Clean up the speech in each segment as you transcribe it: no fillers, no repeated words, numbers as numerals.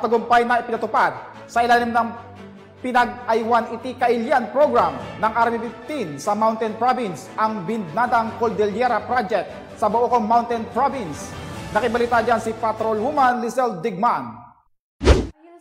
matagumpay na ipinatupad sa ilalim ng Pinag-Aywan Iti Kailian Program ng RMF-15 sa Mountain Province ang Bindnadang Cordillera Project sa Baucong Mountain Province. Nakibalita dyan si Patrolwoman Lizelle Digman.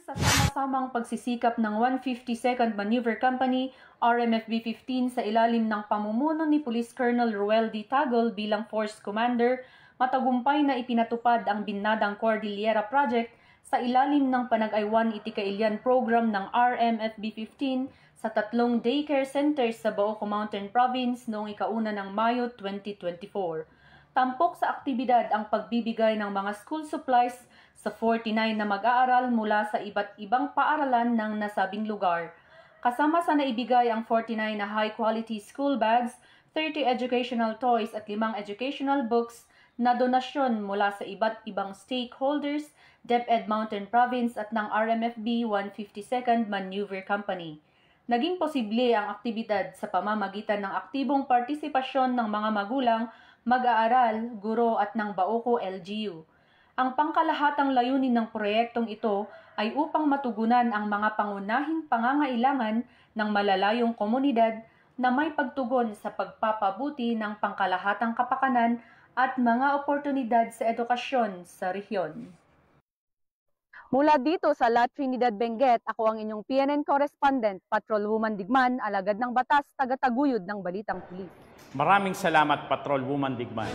Sa sama-samang pagsisikap ng 152nd Maneuver Company, RMFB-15 sa ilalim ng pamumuno ni Police Colonel Ruel D. Tagol bilang Force Commander, matagumpay na ipinatupad ang Bindnadang Cordillera Project sa ilalim ng Pinag-Aywan Iti Kailian Program ng RMFB-15 sa 3 daycare centers sa Baucong Mountain Province noong ika-1 ng Mayo 2024. Tampok sa aktibidad ang pagbibigay ng mga school supplies sa 49 na mag-aaral mula sa iba't ibang paaralan ng nasabing lugar. Kasama sa naibigay ang 49 na high-quality school bags, 30 educational toys at 5 educational books na donasyon mula sa iba't ibang stakeholders, DepEd Mountain Province at ng RMFB 152nd Maneuver Company. Naging posible ang aktibidad sa pamamagitan ng aktibong partisipasyon ng mga magulang, mag-aaral, guro at ng Bauco LGU. Ang pangkalahatang layunin ng proyektong ito ay upang matugunan ang mga pangunahing pangangailangan ng malalayong komunidad na may pagtugon sa pagpapabuti ng pangkalahatang kapakanan at mga oportunidad sa edukasyon sa rehiyon. Mula dito sa La Trinidad, Benguet, ako ang inyong PNN correspondent, Patrolwoman Digman, alagad ng batas, taga-taguyod ng Balitang Pulis. Maraming salamat, Patrolwoman Digman.